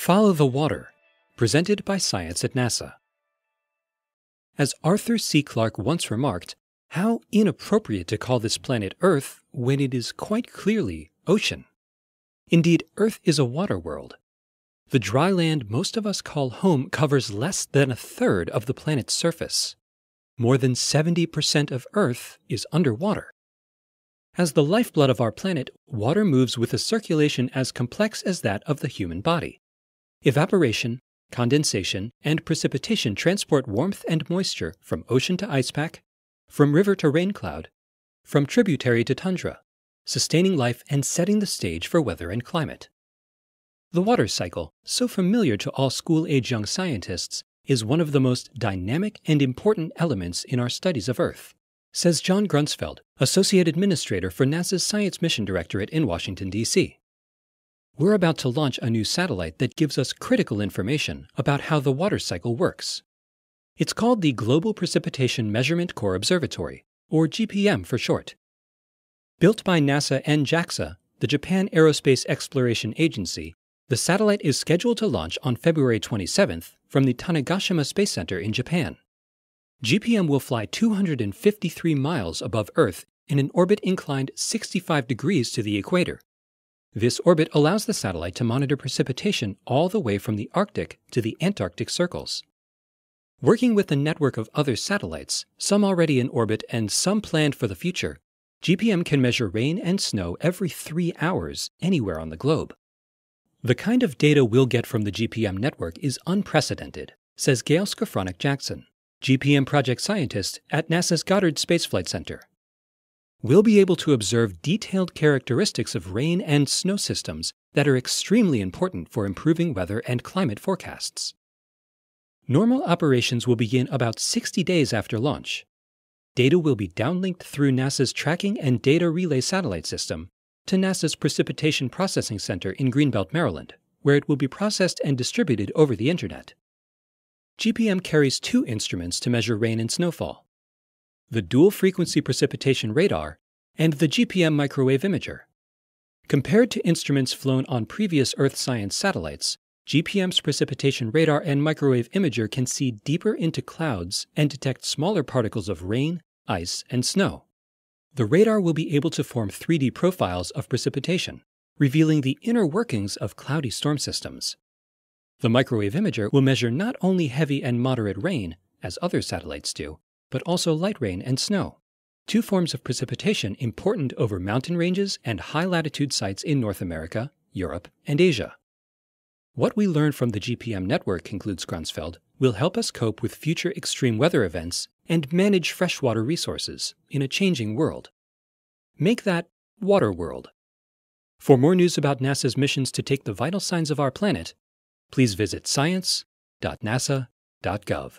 Follow the Water, presented by Science at NASA. As Arthur C. Clarke once remarked, how inappropriate to call this planet Earth when it is quite clearly ocean. Indeed, Earth is a water world. The dry land most of us call home covers less than a third of the planet's surface. More than 70% of Earth is underwater. As the lifeblood of our planet, water moves with a circulation as complex as that of the human body. Evaporation, condensation, and precipitation transport warmth and moisture from ocean to ice pack, from river to rain cloud, from tributary to tundra, sustaining life and setting the stage for weather and climate. The water cycle, so familiar to all school-age young scientists, is one of the most dynamic and important elements in our studies of Earth, says John Grunsfeld, Associate Administrator for NASA's Science Mission Directorate in Washington, D.C. We're about to launch a new satellite that gives us critical information about how the water cycle works. It's called the Global Precipitation Measurement Core Observatory, or GPM for short. Built by NASA and JAXA, the Japan Aerospace Exploration Agency, the satellite is scheduled to launch on February 27th from the Tanegashima Space Center in Japan. GPM will fly 253 miles above Earth in an orbit inclined 65 degrees to the equator. This orbit allows the satellite to monitor precipitation all the way from the Arctic to the Antarctic circles. Working with a network of other satellites, some already in orbit and some planned for the future, GPM can measure rain and snow every 3 hours anywhere on the globe. The kind of data we'll get from the GPM network is unprecedented, says Gail Skowronek-Jackson, GPM project scientist at NASA's Goddard Space Flight Center. We'll be able to observe detailed characteristics of rain and snow systems that are extremely important for improving weather and climate forecasts. Normal operations will begin about 60 days after launch. Data will be downlinked through NASA's Tracking and Data Relay Satellite System to NASA's Precipitation Processing Center in Greenbelt, Maryland, where it will be processed and distributed over the Internet. GPM carries 2 instruments to measure rain and snowfall: the dual-frequency precipitation radar and the GPM microwave imager. Compared to instruments flown on previous Earth science satellites, GPM's precipitation radar and microwave imager can see deeper into clouds and detect smaller particles of rain, ice, and snow. The radar will be able to form 3D profiles of precipitation, revealing the inner workings of cloudy storm systems. The microwave imager will measure not only heavy and moderate rain, as other satellites do, but also light rain and snow, 2 forms of precipitation important over mountain ranges and high-latitude sites in North America, Europe, and Asia. What we learn from the GPM network, concludes Grunsfeld, will help us cope with future extreme weather events and manage freshwater resources in a changing world. Make that water world. For more news about NASA's missions to take the vital signs of our planet, please visit science.nasa.gov.